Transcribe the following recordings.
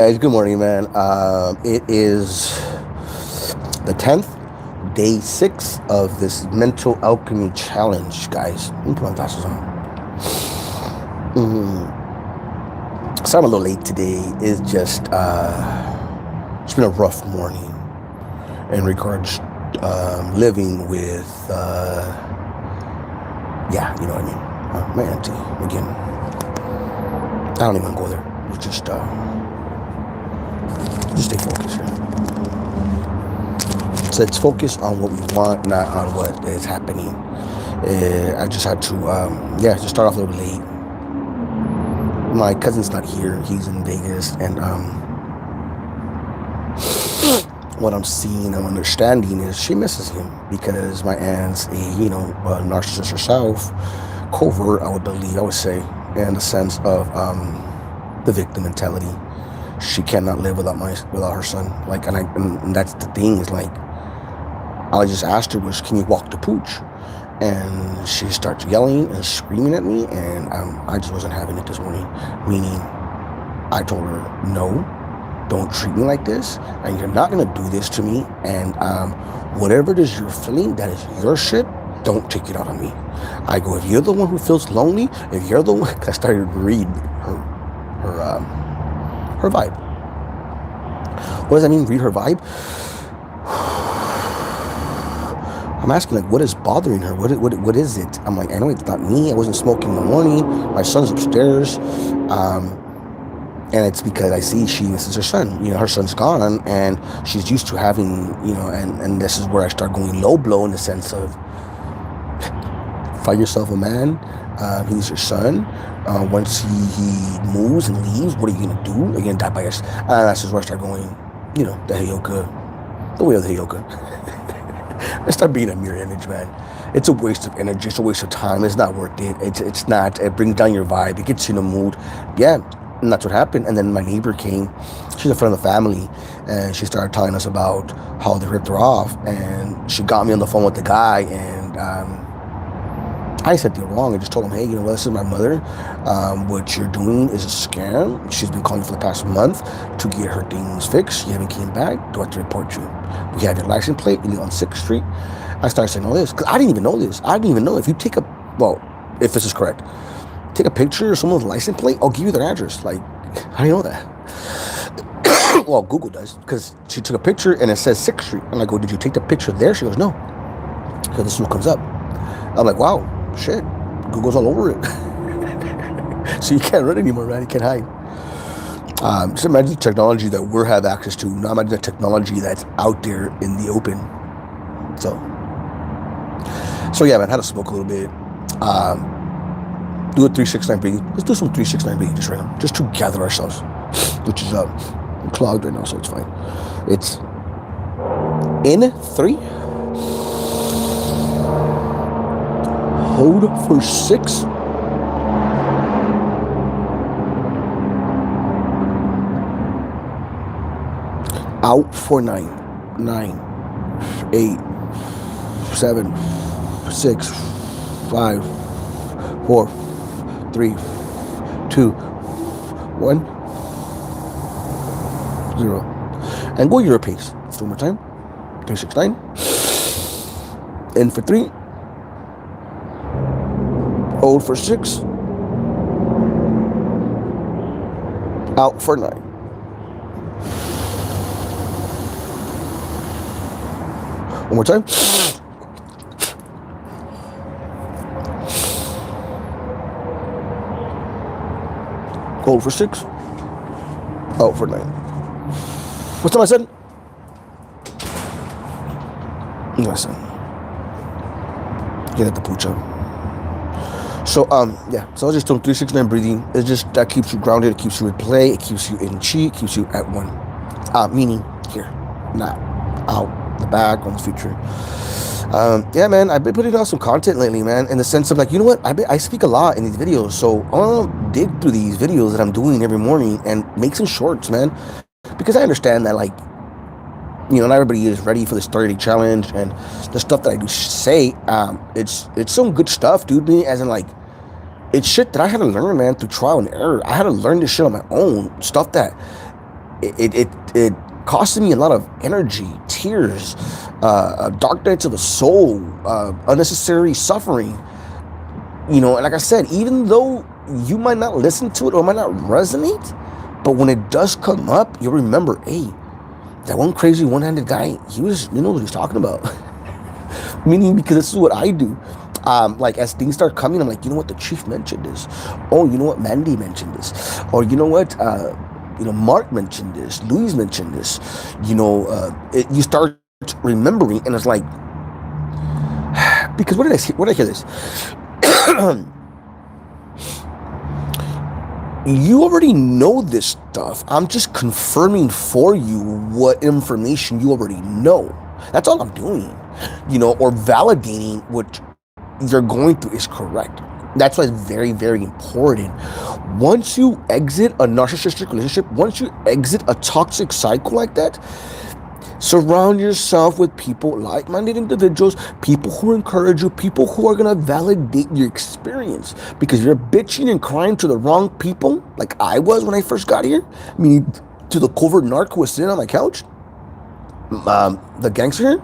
Guys, good morning, man. It is the 10th, day 6 of this mental alchemy challenge, guys. Let me put my glasses on. Sorry I'm a little late today. It's been a rough morning in regards living with, you know what I mean. My auntie, again. I don't even go there. It's just stay focused here. So let's focus on what we want, not on what is happening. I just had to, just start off a little late. My cousin's not here. He's in Vegas. And what I'm seeing and understanding is she misses him because my aunt's a narcissist herself. Covert, I would say, in the sense of the victim mentality. She cannot live without her son. Like, and that's the thing, is like, I just asked her, can you walk the pooch? And she starts yelling and screaming at me, and I just wasn't having it this morning. Meaning, I told her, no, don't treat me like this, and you're not gonna do this to me. And whatever it is you're feeling, that is your shit. Don't take it out on me. I go, if you're the one who feels lonely, if you're the one, I started to read her vibe. What does that mean, read her vibe? I'm asking, like, what is bothering her? What is it? I'm like, I know it's not me. I wasn't smoking in the morning. My son's upstairs. And it's because I see she misses her son. Her son's gone, and she's used to having, and this is where I start going low blow, in the sense of, find yourself a man. He's your son. Once he moves and leaves, what are you gonna do? Are you gonna die by yourself? That's just where I start going, the way of the Heyoka. I start being a mirror image, man. It's a waste of energy. It's a waste of time. It's not worth it. It's not. It brings down your vibe. It gets you in the mood. Yeah, and that's what happened. And then my neighbor came. She's a friend of the family, and she started telling us about how they ripped her off. And she got me on the phone with the guy, and I said they're wrong. I just told him, hey, this is my mother. What you're doing is a scam. She's been calling for the past month to get her things fixed. You haven't came back. Do I have to report you? We have your license plate. You live on 6th Street. I started saying all this because I didn't even know this. I didn't even know if you take if this is correct, take a picture of someone's license plate, I'll give you their address. Like, how do you know that? Well, Google does, because she took a picture and it says 6th Street. And I go, did you take the picture there? She goes, no. So this is what comes up. I'm like, wow. Shit, Google's all over it. So you can't run anymore, man. You can't hide. Just imagine the technology that we have access to. Now imagine the technology that's out there in the open. So yeah, man. Had to smoke a little bit. Do a 369 breathing. Let's do some 369 breathing just right now, just to gather ourselves, which is clogged right now, so it's fine. It's in 3. Hold for 6. Out for 9. 9, 8, 7, 6, 5, 4, 3, 2, 1, 0. And go your pace. One more time. 369. In for 3. Hold for 6. Out for 9. One more time. Hold for 6. Out for 9. What's up, my son? Listen. Get at the pooch up. So, so I was just doing 369 breathing. It just, that keeps you grounded, it keeps you in play, it keeps you in chi, it keeps you at 1. Meaning here, not out, the back, on the future. Yeah, man, I've been putting out some content lately, man, in the sense of, like, I speak a lot in these videos, so I want to dig through these videos that I'm doing every morning and make some shorts, man, because I understand that, like, not everybody is ready for this 30-day challenge, and the stuff that I do say, it's some good stuff, dude, as in, like, it's shit that I had to learn, man, through trial and error. I had to learn this shit on my own, stuff that it costed me a lot of energy, tears, dark nights of the soul, unnecessary suffering. And like I said, even though you might not listen to it or might not resonate, but when it does come up, you'll remember, hey, that one crazy one-handed guy, he was, what he was talking about. Meaning, because this is what I do. Like, as things start coming, I'm like, you know what, the chief mentioned this. Oh, you know what, Mandy mentioned this. Or you know what, Mark mentioned this. Louise mentioned this. You start remembering, and it's like, because where did I hear this? You already know this stuff. I'm just confirming for you what information you already know. That's all I'm doing. Or validating what you're going through is correct. That's why it's very, very important. Once you exit a narcissistic relationship, once you exit a toxic cycle like that, surround yourself with people, like-minded individuals, people who encourage you, people who are going to validate your experience. Because you're bitching and crying to the wrong people, like I was when I first got here. I mean, to the covert narc who was sitting on my couch, the gangster here,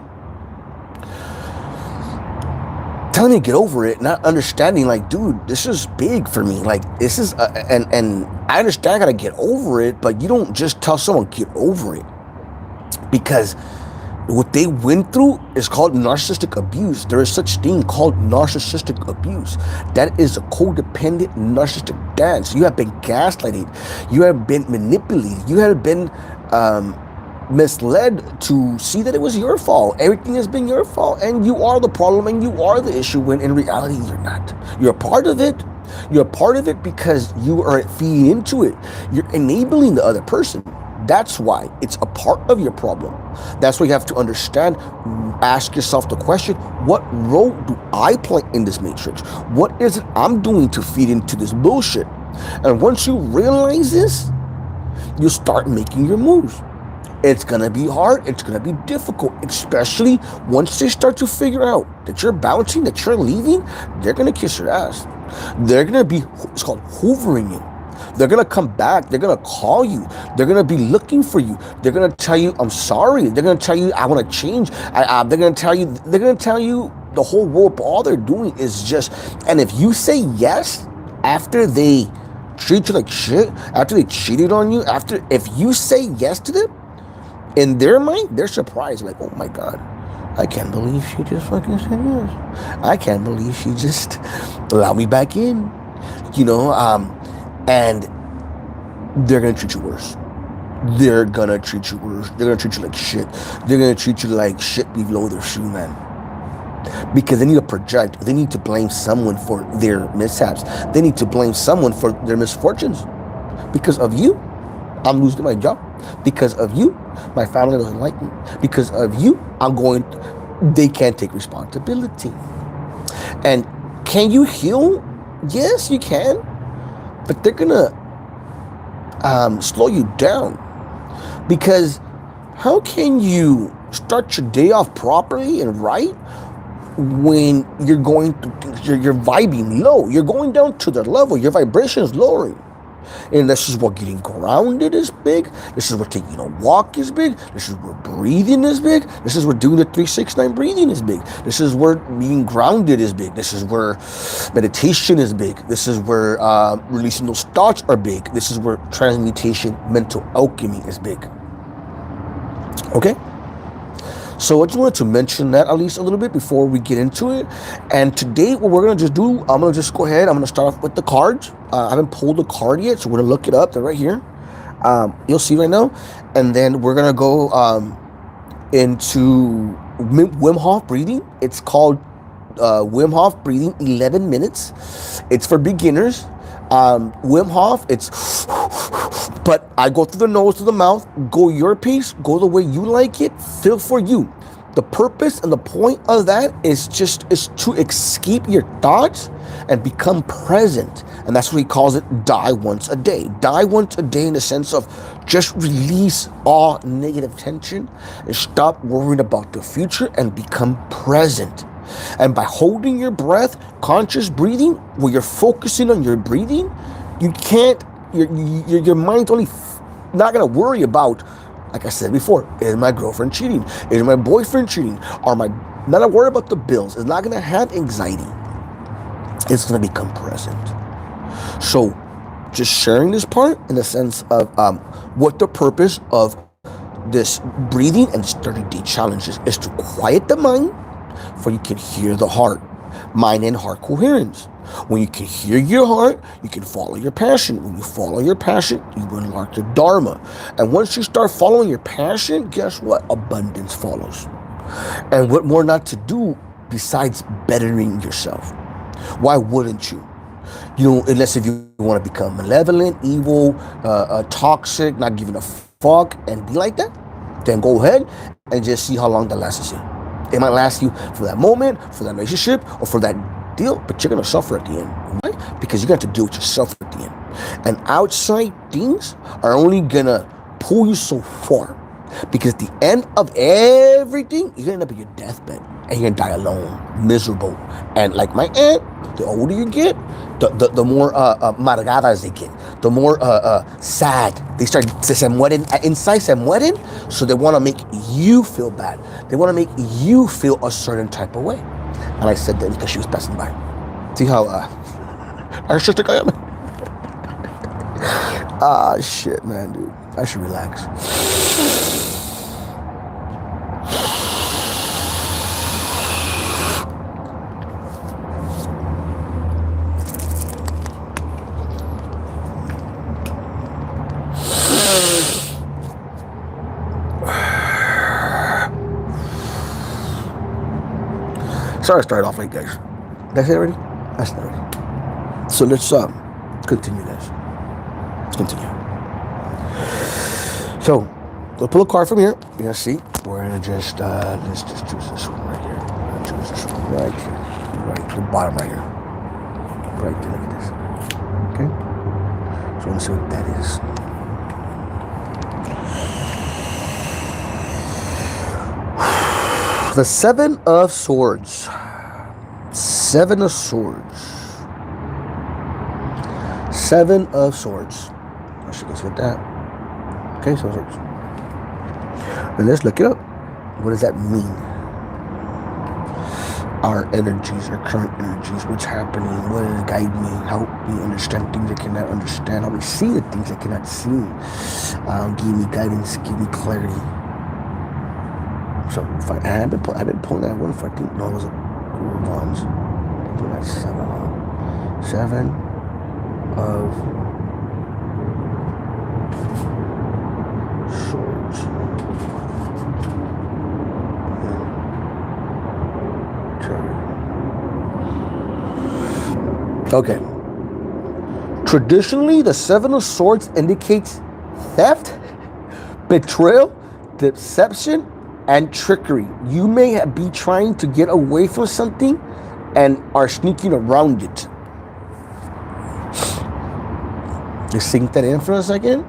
telling me to get over it, not understanding, like, dude, this is big for me. Like, this is, and I understand I gotta get over it, but you don't just tell someone, get over it. Because what they went through is called narcissistic abuse. There is such thing called narcissistic abuse. That is a codependent narcissistic dance. You have been gaslighted. You have been manipulated. You have been misled to see that it was your fault. Everything has been your fault, and you are the problem, and you are the issue, when in reality you're not. You're a part of it. You're a part of it because you are feeding into it. You're enabling the other person. That's why it's a part of your problem. That's why you have to understand, ask yourself the question, what role do I play in this matrix? What is it I'm doing to feed into this bullshit? And once you realize this, you start making your moves. It's going to be hard. It's going to be difficult, especially once they start to figure out that you're bouncing, that you're leaving. They're going to kiss your ass. They're going to be, it's called hoovering you. They're going to come back. They're going to call you. They're going to be looking for you. They're going to tell you, I'm sorry. They're going to tell you, I want to change. They're going to tell you the whole world, but all they're doing is just, and if you say yes after they treat you like shit, after they cheated on you, if you say yes to them, in their mind, they're surprised, like, oh my God, I can't believe she just fucking said yes. I can't believe she just allowed me back in, and they're going to treat you worse. They're going to treat you worse. They're going to treat you like shit. They're going to treat you like shit below their shoe, man. Because they need to project. They need to blame someone for their mishaps. They need to blame someone for their misfortunes. Because of you, I'm losing my job. Because of you, my family doesn't like me. Because of you, they can't take responsibility. And can you heal? Yes, you can. But they're going to slow you down. Because how can you start your day off properly and right when you're you're vibing low? You're going down to their level. Your vibration is lowering. And this is where getting grounded is big. This is where taking a walk is big. This is where breathing is big. This is where doing the 3-6-9 breathing is big. This is where being grounded is big. This is where meditation is big. This is where releasing those thoughts are big. This is where transmutation, mental alchemy is big. Okay? So I just wanted to mention that at least a little bit before we get into it. And today, what we're going to just do, I'm going to just go ahead. I'm going to start off with the cards. I haven't pulled the card yet, so we're going to look it up. They're right here. You'll see right now. And then we're going to go into Wim Hof breathing. It's called Wim Hof breathing, 11 minutes. It's for beginners. Wim Hof, but I go through the nose to the mouth. Go your pace, go the way you like it, feel for you. The purpose and the point of that is to escape your thoughts and become present. And that's what he calls it, die once a day. Die once a day in the sense of just release all negative tension and stop worrying about the future and become present. And by holding your breath, conscious breathing, where you're focusing on your breathing, you can't, your mind's only not going to worry about, like I said before, is my girlfriend cheating? Is my boyfriend cheating? Not going to worry about the bills. It's not going to have anxiety. It's going to become present. So just sharing this part in the sense of what the purpose of this breathing and this 30-day challenge is to quiet the mind, for you can hear the heart. Mind and heart coherence. When you can hear your heart, you can follow your passion. When you follow your passion, you will unlock your dharma. And once you start following your passion, guess what? Abundance follows. And what more not to do besides bettering yourself? Why wouldn't you? Unless if you want to become malevolent, evil, toxic, not giving a fuck, and be like that, then go ahead and just see how long that lasts you. It might last you for that moment, for that relationship, or for that deal, but you're going to suffer at the end. Why? Because you got to deal with yourself at the end. And outside things are only going to pull you so far. Because at the end of everything, you're going to end up in your deathbed. And you're going to die alone, miserable. And like my aunt, the older you get, the more amargadas they get. The more sad. They start inside se mueren, so they want to make you feel bad. They want to make you feel a certain type of way. And I said that because she was passing by. See how narcissistic I am? Shit, man, dude. I should relax. Sorry I started off late, guys. That's it already? That's not already. So let's continue, guys. Let's continue. So we'll pull a card from here. You're gonna see. We're gonna just let's just choose this one right here. Choose this one right here. Right, the bottom right here. Right there, look at this. Okay? So let's see what that is. The Seven of Swords. Seven of Swords. Seven of Swords. I should go with that. Okay, so swords. And let's look it up. What does that mean? Our energies, our current energies, what's happening, what is guiding me, help me understand things I cannot understand, help me see the things I cannot see. Give me guidance, give me clarity. So I've been pulling that one for, I think, no, it was a Wands. I think that's seven on. Seven of Swords. Okay. Traditionally, the Seven of Swords indicates theft, betrayal, deception, and trickery. You may be trying to get away from something and are sneaking around it. Just sink that in for a second.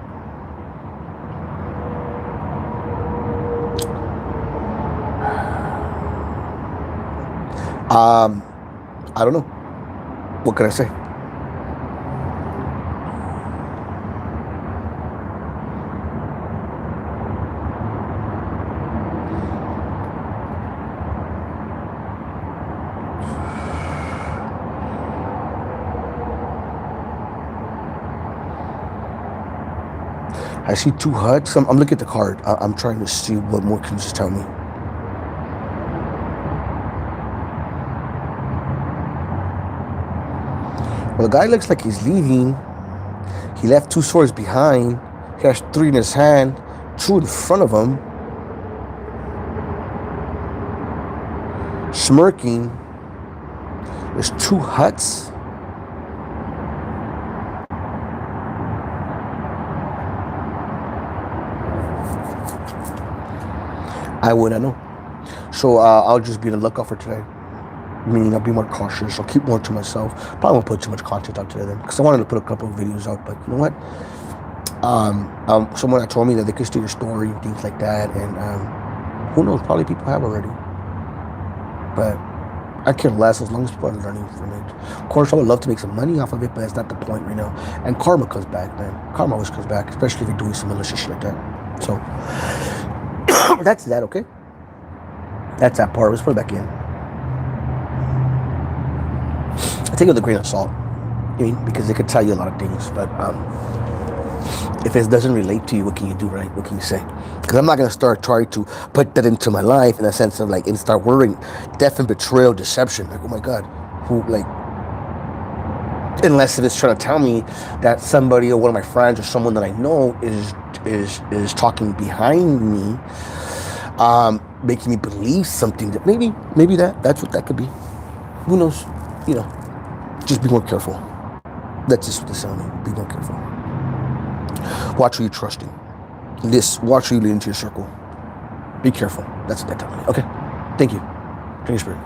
I don't know. What can I say? I see two huts. I'm looking at the card. I'm trying to see what more can you just tell me. Well, the guy looks like he's leaving. He left two swords behind. He has three in his hand, two in front of him. Smirking. There's two huts. I wouldn't know. So I'll just be on the lookout for today. Meaning I'll be more cautious. I'll keep more to myself. Probably won't put too much content out today then, because I wanted to put a couple of videos out. But you know what? Someone had told me that they could steal your story and things like that. And who knows? Probably people have already. But I care less as long as people are learning from it. Of course, I would love to make some money off of it, but that's not the point right now. And karma comes back, man. Karma always comes back, especially if you're doing some malicious shit like that. So, that's that, okay? That's that part. Let's put it back in. I take it with a grain of salt, because it could tell you a lot of things, but if it doesn't relate to you, what can you do, right? What can you say? Because I'm not going to start trying to put that into my life in a sense of and start worrying death and betrayal, deception. Like, oh my God, who, unless if it's trying to tell me that somebody or one of my friends or someone that I know is talking behind me, making me believe something that maybe that's what that could be. Who knows? Just be more careful. That's just what this sounds like. Be more careful. Watch who you're trusting. Watch who you lead into your circle. Be careful. That's what that tells me. Okay. Thank you. Thank you, Spirit.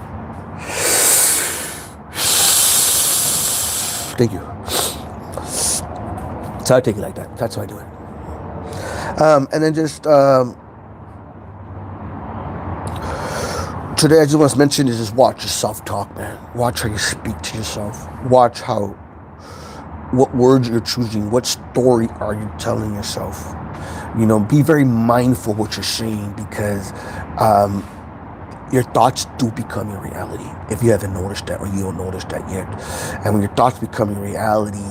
Thank you. That's how I take it like that. That's how I do it. And then just today I just want to mention is just watch your self-talk, man. Watch how you speak to yourself. Watch what words you're choosing. What story are you telling yourself? Be very mindful what you're saying, because your thoughts do become your reality. If you haven't noticed that, or you don't notice that yet. And when your thoughts become your reality,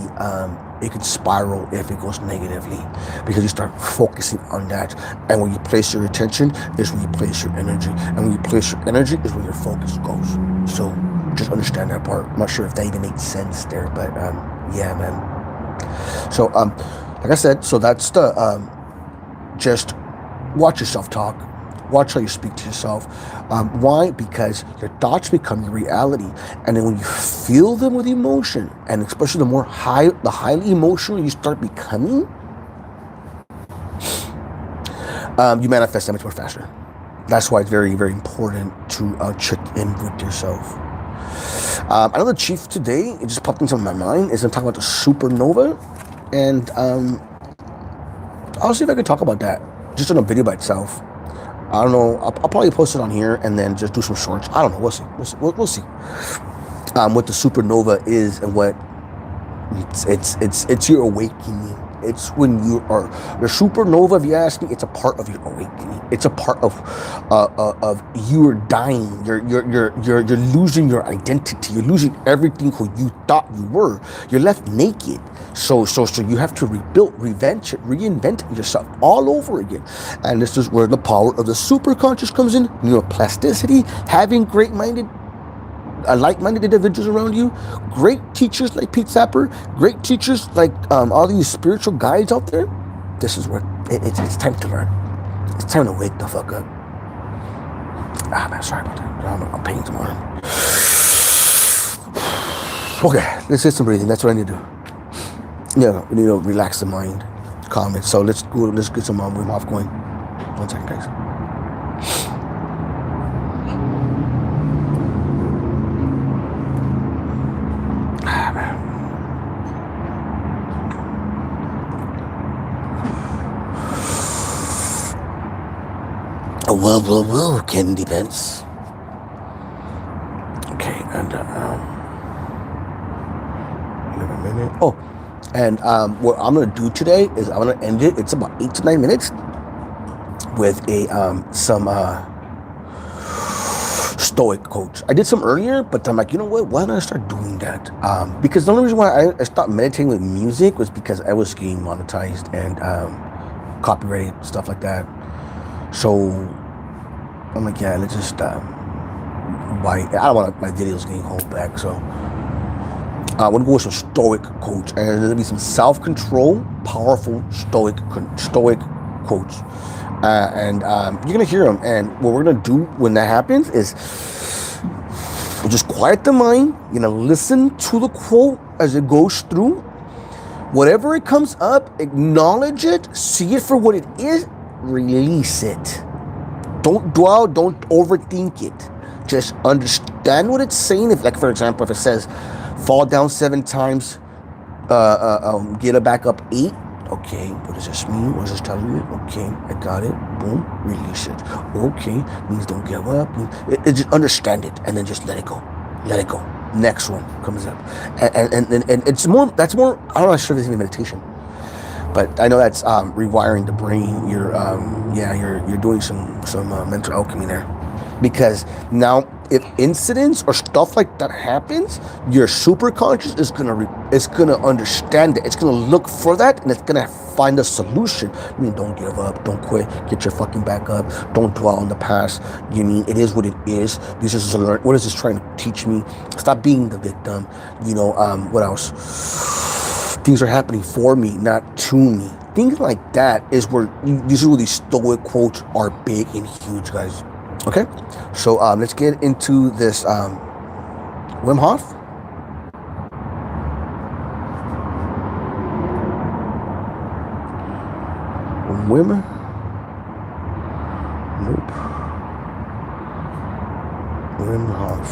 it can spiral if it goes negatively, because you start focusing on that. And where you place your attention is where you place your energy. And when you place your energy is where your focus goes. So just understand that part. I'm not sure if that even makes sense there, but yeah, man. So like I said, so that's the just watch your self-talk. Watch how you speak to yourself. Why? Because your thoughts become your reality. And then when you feel them with emotion, and especially the highly emotional you start becoming, you manifest that much more faster. That's why it's very, very important to check in with yourself. I know the chief today, it just popped into my mind, is going to talk about the supernova. And I'll see if I can talk about that just in a video by itself. I don't know. I'll probably post it on here and then just do some shorts. I don't know. We'll see. We'll see. What the supernova is and what it's your awakening. It's when you are your supernova. If you ask me, it's a part of your awakening. It's a part of you are dying. You're losing your identity. You're losing everything who you thought you were. You're left naked. So you have to reinvent yourself all over again. And this is where the power of the superconscious comes in. Neuroplasticity, having like-minded individuals around you, great teachers like Pete Sapper, great teachers like all these spiritual guides out there. This is where it's time to learn. It's time to wake the fuck up. Man, sorry about that. I'm pain tomorrow. Okay, let's get some breathing. That's what I need to do. We need to relax the mind, calm it. So let's get some Wim Hof going. 1 second, guys. Well, Candy Pence. Okay, and a minute. Oh, and what I'm gonna do today is I'm gonna end it. It's about 8 to 9 minutes with some stoic quotes. I did some earlier, but I'm like, you know what? Why don't I start doing that? Because the only reason why I stopped meditating with music was because I was getting monetized and copyrighted, stuff like that. So I'm like, yeah, let's just I don't want my videos getting held back. So I want to go with some stoic quotes, and there's gonna be some self-control, powerful stoic quotes, and you're gonna hear them. And what we're gonna do when that happens is we'll just quiet the mind. You're gonna listen to the quote as it goes through. Whatever it comes up, acknowledge it, see it for what it is, release it. Don't dwell, don't overthink it. Just understand what it's saying. If, like, for example, if it says fall down 7 times, get it back up 8. Okay, what does this mean? What is this telling me? Okay, I got it. Boom, release it. Okay, means don't give up. Just understand it and then just let it go. let it go. Next one comes up, and it's more. That's more. I don't know. I'm sure if it's even meditation, but I know that's rewiring the brain. You're doing some mental alchemy there, because now if incidents or stuff like that happens, your superconscious is gonna understand it. It's gonna look for that, and it's gonna find a solution. I mean, don't give up, don't quit, get your fucking back up, don't dwell on the past. You mean it is what it is. This is a learn. What is this trying to teach me? Stop being the victim. What else? Things are happening for me, not to me. Things like that is where these are where these stoic quotes are big and huge, guys. Okay, so let's get into this Wim Hof. Wim Hof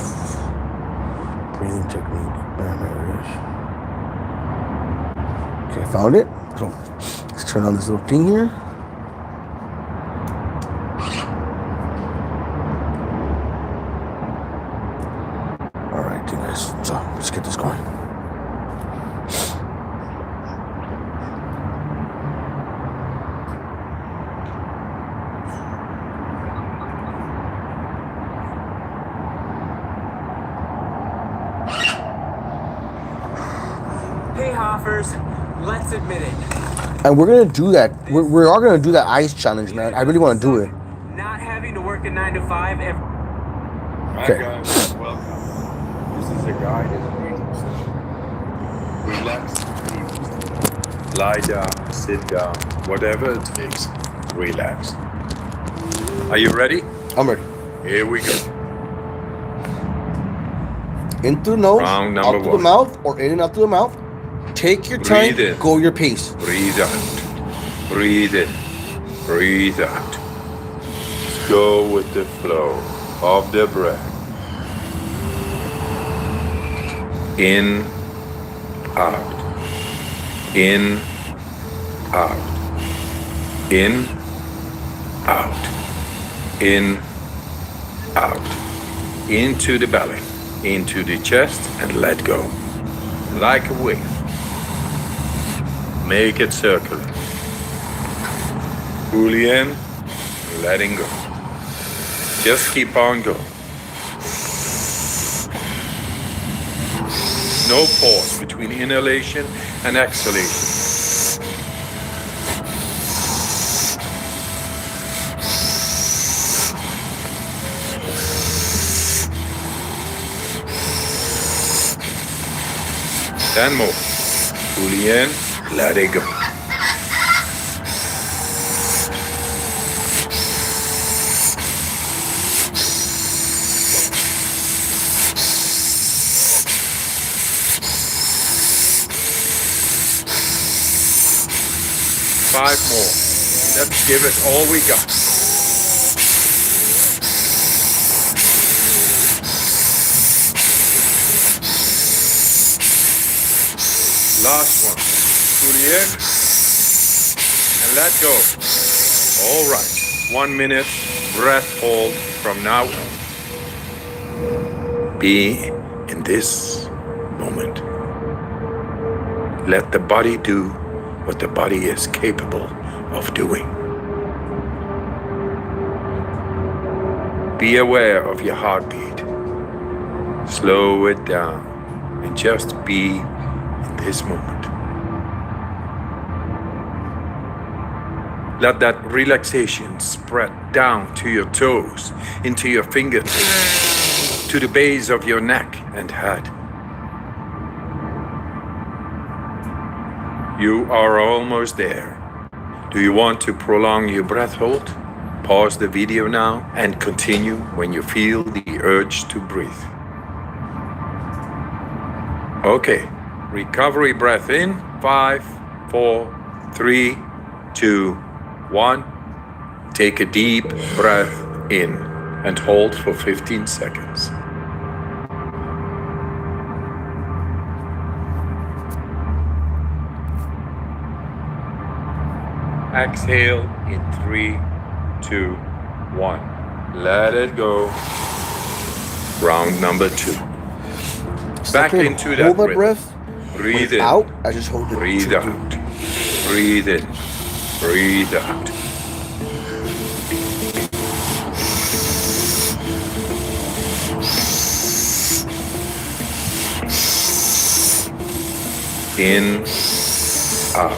breathing technique. There it is. Okay, found it. So let's turn on this little thing here. All right, you guys. So let's get this going. Let's admit it. And we're gonna do that. We are gonna do that ice challenge, man. I really want to do it. Not having to work a 9 to 5 every. Hi guys, welcome. This is a guided breathing session. Relax the breathing. Lie down, sit down, whatever it takes. Relax. Are you ready? I'm ready. Here we go. In through the nose, Round out number through one. the mouth, or in and out through the mouth. Take your time, Breathe in. go your pace. Breathe out. Breathe in. Breathe out. Just go with the flow of the breath. In, out. In, out. In, out. In, out. Into the belly. Into the chest and let go. Like a wave. Make it circular. Fully in, letting go. Just keep on going. No pause between inhalation and exhalation. Then more. Fully in, let it go. Five more. Let's give it all we got. Last one. Fully in and let go. All right. 1 minute breath hold from now on. Be in this moment. Let the body do what the body is capable of doing. Be aware of your heartbeat. Slow it down and just be in this moment. Let that relaxation spread down to your toes, into your fingertips, to the base of your neck and head. You are almost there. Do you want to prolong your breath hold? Pause the video now and continue when you feel the urge to breathe. Okay, recovery breath in, 5, 4, 3, 2, 1. Take a deep breath in and hold for 15 seconds. Exhale in 3, 2, 1. Let it go. Round number 2. Back Second, into that hold my rhythm. breath. When Breathe it's in. out, I just hold it. Breathe out. Breathe in. Breathe out. In, out.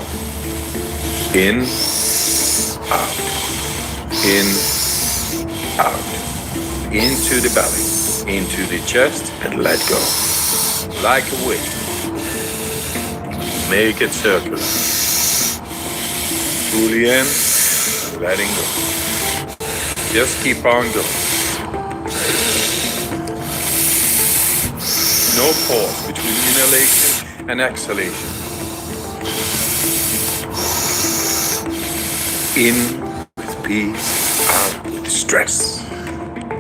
In, out. In, out. Into the belly. Into the chest and let go. Like a wave. Make it circular. Fully in, letting go. Just keep on going. No pause between inhalation and exhalation. In with peace, out with stress.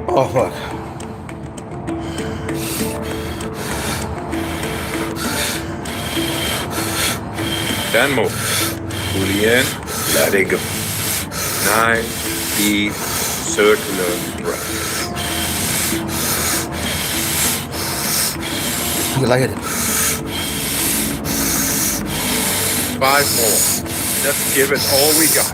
Oh, fuck. Then more. Fully in, let it go. Nice, deep, circular breath. You like it? 5 more. Let's give it all we got.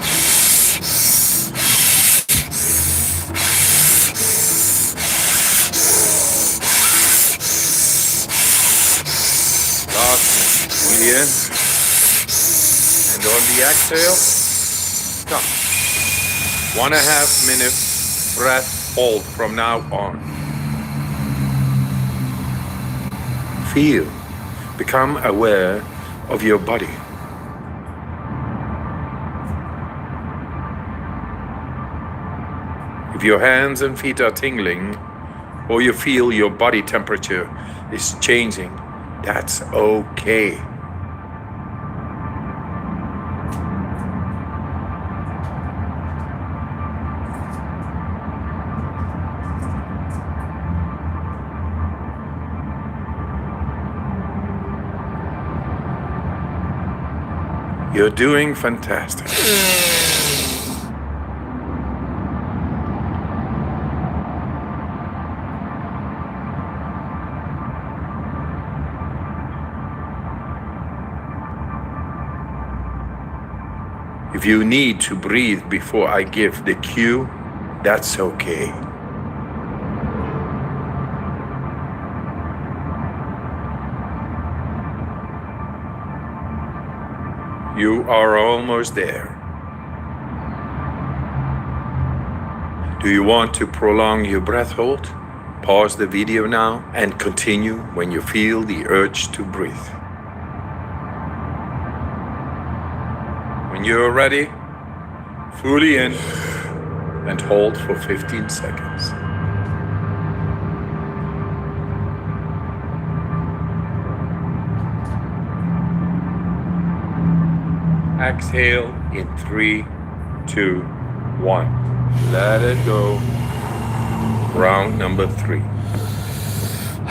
Last one. Fully in. And on the exhale, stop. 1.5 minute breath hold from now on. Feel, become aware of your body. If your hands and feet are tingling, or you feel your body temperature is changing, that's okay. You're doing fantastic. If you need to breathe before I give the cue, that's okay. You are almost there. Do you want to prolong your breath hold? Pause the video now and continue when you feel the urge to breathe. When you're ready, fully in and hold for 15 seconds. Exhale in 3, 2, 1. Let it go. Round number 3.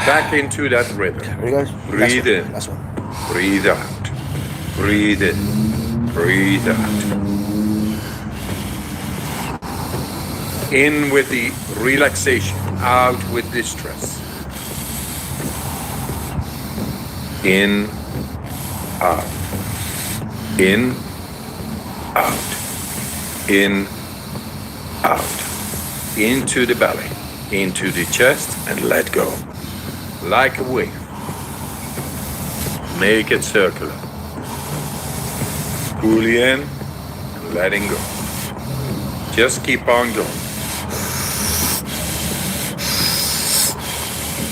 Back into that rhythm. Ready, guys? Breathe in. Last one. Breathe out. Breathe in. Breathe out. In with the relaxation. Out with the stress. In. Out. In, out, in, out, into the belly, into the chest, and let go. Like a wave. Make it circular. Fully in, and letting go. Just keep on going.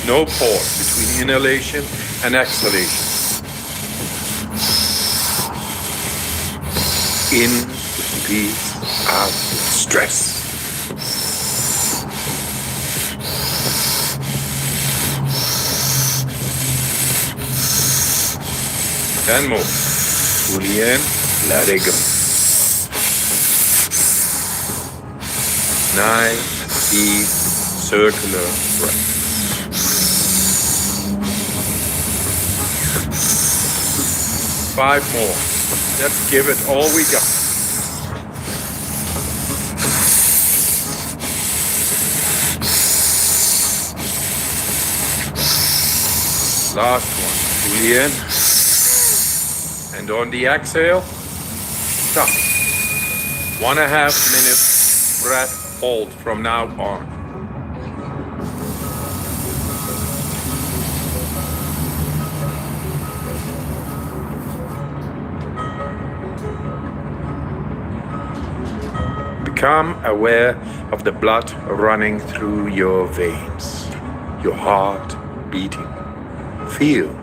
No pause between inhalation and exhalation. In with peace, out with stress. Then more. Fully in, let it go. Nice, deep, circular breath. Five more. Let's give it all we got. Last one. Fully in. And on the exhale, stop. 1.5 minute breath hold from now on. Become aware of the blood running through your veins, your heart beating. Feel.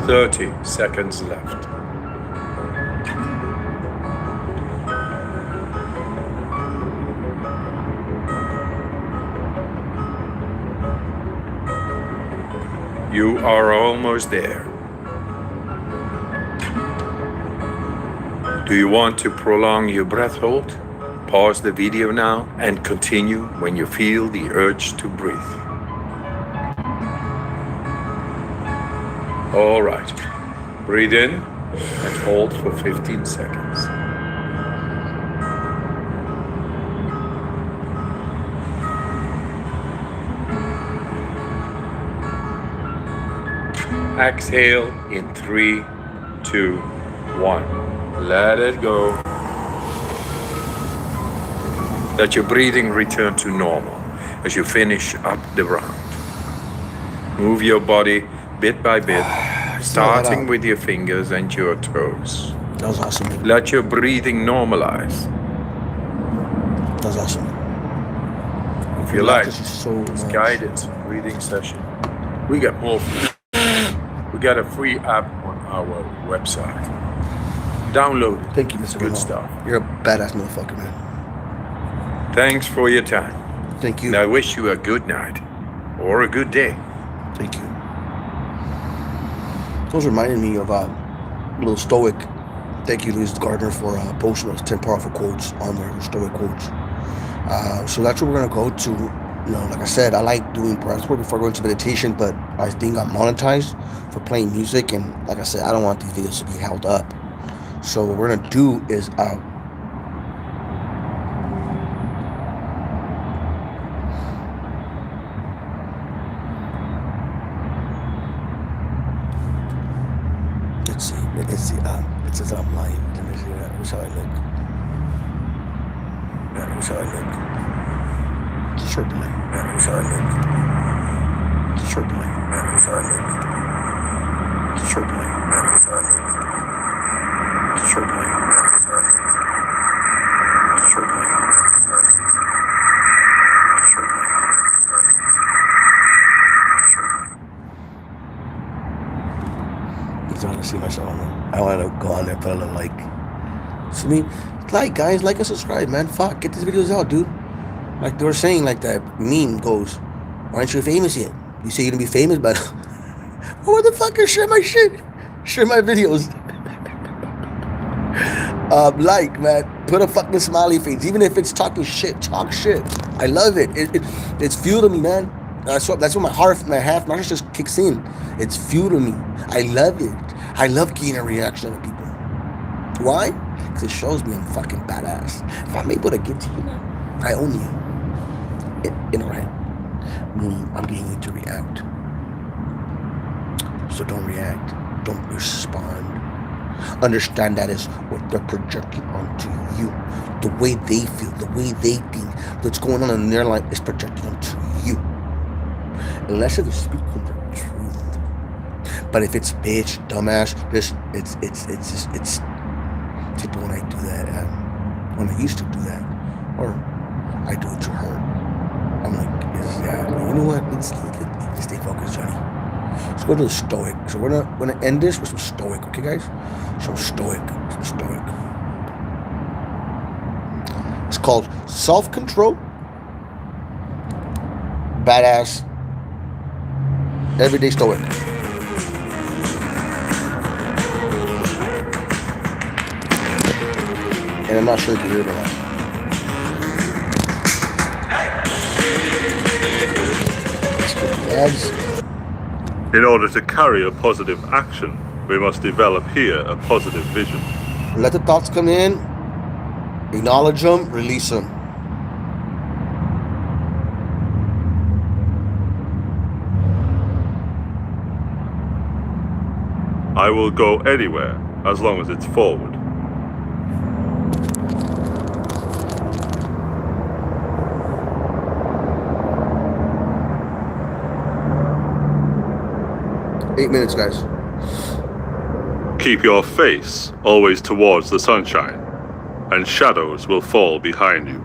Thirty seconds left. You are almost there. Do you want to prolong your breath hold? Pause the video now and continue when you feel the urge to breathe. All right. Breathe in and hold for 15 seconds. Exhale in 3, 2, 1. Let it go. Let your breathing return to normal as you finish up the round. Move your body bit by bit, starting with your fingers and your toes. That was awesome. Let your breathing normalize. That was awesome. If you like, so it's nice. guided breathing session. We got more. We got a free app on our website. Download it. Thank you, Mr. Good Renault. stuff. You're a badass motherfucker, man. Thanks for your time. Thank you. And I wish you a good night or a good day. Thank you. Those reminded me of a little stoic. Thank you, Louise Gardner, for posting those 10 powerful quotes on there, stoic quotes. So that's what we're gonna go to. You know, like I said, I like doing breath work before I go into meditation, but I think I'm monetized for playing music, and like I said, I don't want these videos to be held up. So what we're gonna do is let's see, it says I'm lying. Let me see that. That's how I look. That's how I look. It's a short delay. That's how I look. It's a short delay. That's how I look. It's a short delay. That's how I look. It's a short delay. That's how I look. It's a short delay. That's how I look. It's a short delay. I want to see myself on there. I want to go on there, put a little like. So me, like, guys, like and subscribe, man. Fuck, get these videos out, dude. Like they were saying, like that meme goes, "Why aren't you famous yet? You say you're gonna be famous, but what the fuck? Share my shit, share my videos." Like, man, put a fucking smiley face, even if it's talking shit. Talk shit. I love it. It's fuel to me, man. That's what my half narcissist kicks in. It's fuel to me. I love it. I love getting a reaction out of people. Why? Because it shows me I'm fucking badass. If I'm able to get to you, man, I own you. In a way, meaning I'm getting you to react. So don't react. Don't respond. Understand that is what they're projecting onto you. The way they feel, the way they think, what's going on in their life is projecting onto you. Unless they're speaking the truth. But if it's bitch, dumbass, it's people when I do that, when I used to do that, or I do it to her, I'm like, you know what? Let's stay focused, Johnny. Let's go to the stoic. So we're gonna end this with some stoic, okay, guys? Some stoic. It's called self-control, badass. Everyday stoic. And I'm not sure if you hear it or not. Ads. In order to carry a positive action, we must develop here a positive vision. Let the thoughts come in, acknowledge them, release them. I will go anywhere as long as it's forward. Eight minutes, guys. Keep your face always towards the sunshine, and shadows will fall behind you.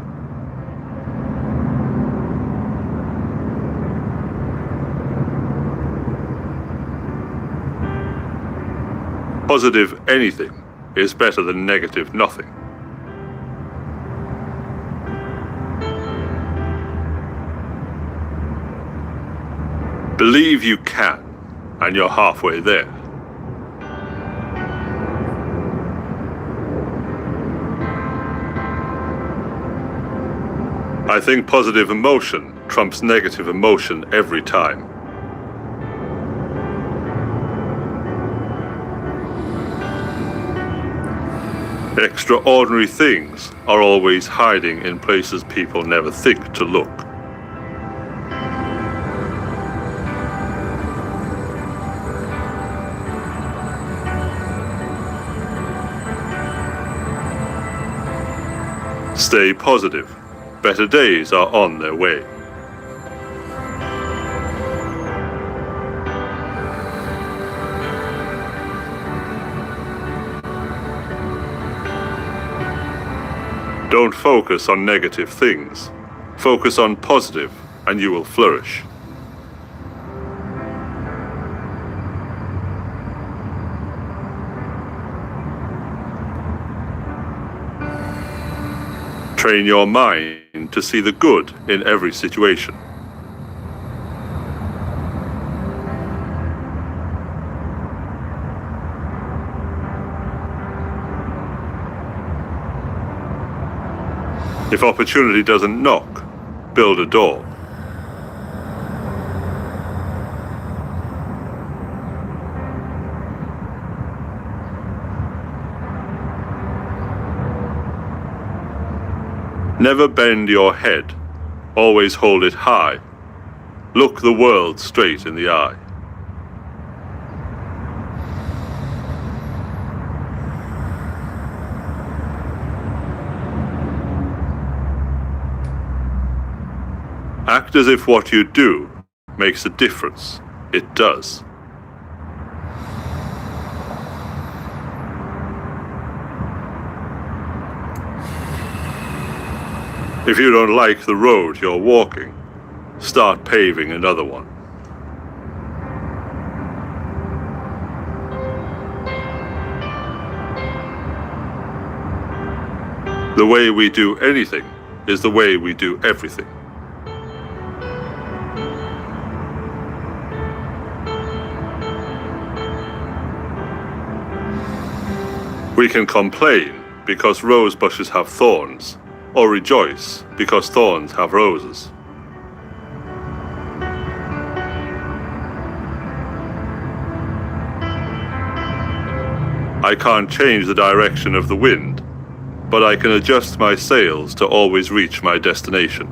Positive anything is better than negative nothing. Believe you can, and you're halfway there. I think positive emotion trumps negative emotion every time. Extraordinary things are always hiding in places people never think to look. Stay positive. Better days are on their way. Don't focus on negative things. Focus on positive, and you will flourish. Train your mind to see the good in every situation. If opportunity doesn't knock, build a door. Never bend your head, always hold it high. Look the world straight in the eye. Act as if what you do makes a difference. It does. If you don't like the road you're walking, start paving another one. The way we do anything is the way we do everything. We can complain because rose bushes have thorns, or rejoice because thorns have roses. I can't change the direction of the wind, but I can adjust my sails to always reach my destination.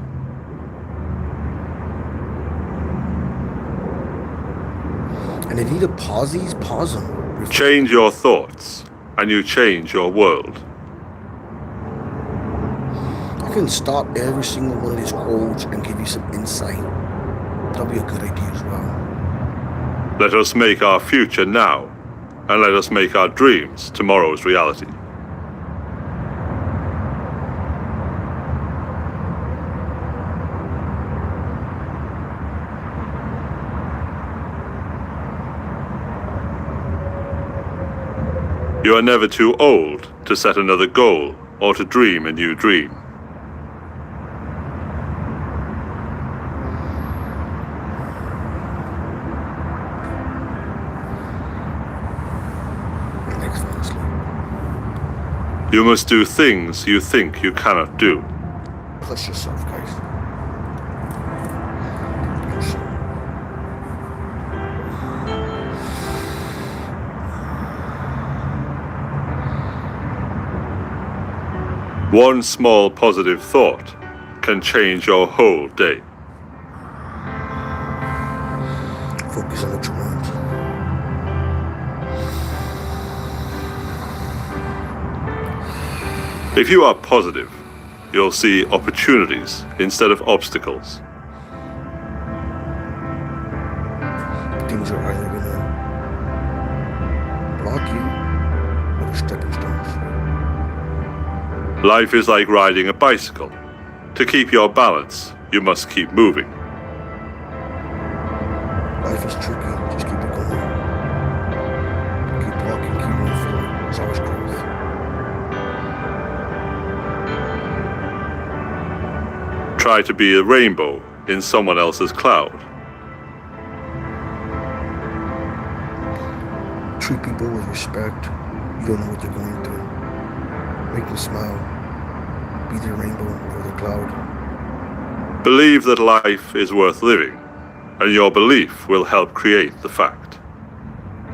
And if you need to pause these, pause them. Change your thoughts, and you change your world. I can stop every single one of these quotes and give you some insight. That'll be a good idea as well. Let us make our future now, and let us make our dreams tomorrow's reality. You are never too old to set another goal or to dream a new dream. You must do things you think you cannot do. Plus yourself, guys. One small positive thought can change your whole day. Focus on what you want. If you are positive, you'll see opportunities instead of obstacles. Things are either gonna block you or they're stepping stones. Life is like riding a bicycle. To keep your balance, you must keep moving. Life is tricky. Just keep it going. Keep walking, keep moving forward. There's always growth. Try to be a rainbow in someone else's cloud. Treat people with respect. You don't know what they're going through. Make them smile. Be their rainbow or their cloud. Believe that life is worth living, and your belief will help create the fact.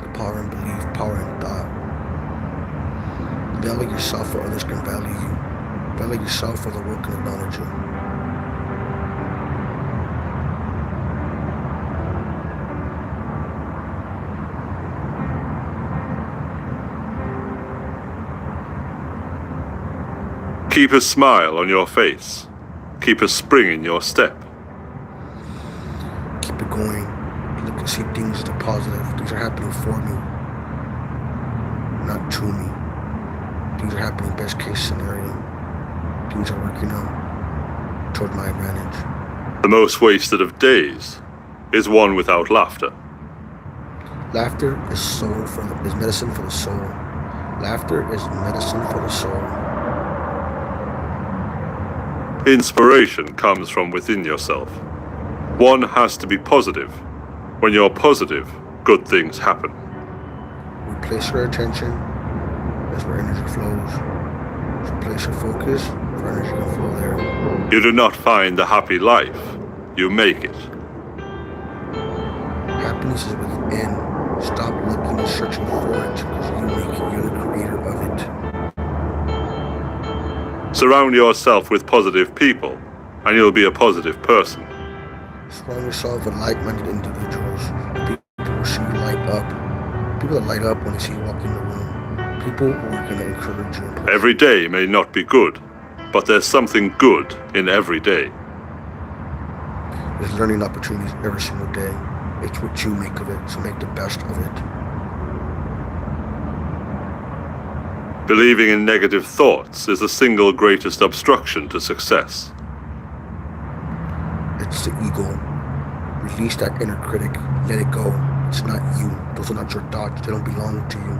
The power in belief, power in thought. Value yourself or others can value you. Value yourself or the world can acknowledge you. Keep a smile on your face. Keep a spring in your step. Keep it going. Look and see things that are positive. Things are happening for me, not to me. Things are happening best case scenario. Things are working out toward my advantage. The most wasted of days is one without laughter. Laughter is medicine for the soul. Laughter is medicine for the soul. Inspiration comes from within yourself. One has to be positive. When you're positive, good things happen. We place our attention, that's where energy flows. So place your focus, where energy can flow there. You do not find a happy life, you make it. Happiness is within. Stop looking and searching for it, because you make it, you're the creator of it. Surround yourself with positive people, and you'll be a positive person. Surround yourself with like-minded individuals. People who see you light up. People that light up when they see you walk in the room. People who are going to encourage you. Every day may not be good, but there's something good in every day. There's learning opportunities every single day. It's what you make of it, so make the best of it. Believing in negative thoughts is the single greatest obstruction to success. It's the ego. Release that inner critic. Let it go. It's not you. Those are not your thoughts. They don't belong to you.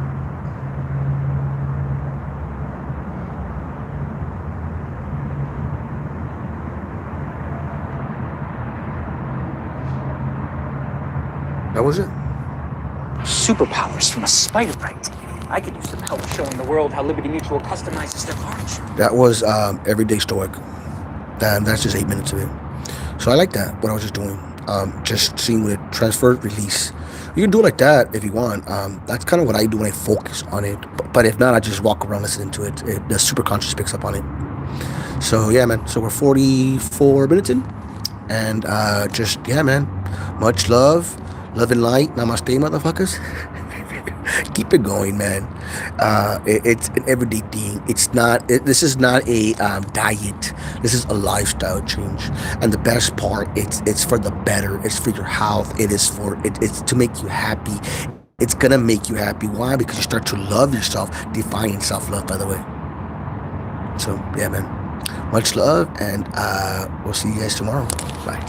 That was it. Superpowers from a spider bite. I could use some help showing the world how Liberty Mutual customizes their cards. That was Everyday Stoic. And that's just 8 minutes of it. So I like that, what I was just doing. Just seeing what it transferred, release. You can do it like that if you want. That's kind of what I do when I focus on it. But if not, I just walk around listening to it. The superconscious picks up on it. So yeah, man. So we're 44 minutes in. And yeah, man. Much love. Love and light. Namaste, motherfuckers. Keep it going, man. It's an everyday thing. It's not. This is not a diet. This is a lifestyle change. And the best part, it's for the better. It's for your health. It's to make you happy. It's gonna make you happy. Why? Because you start to love yourself. Defiant self-love, by the way. So yeah, man. Much love, and we'll see you guys tomorrow. Bye.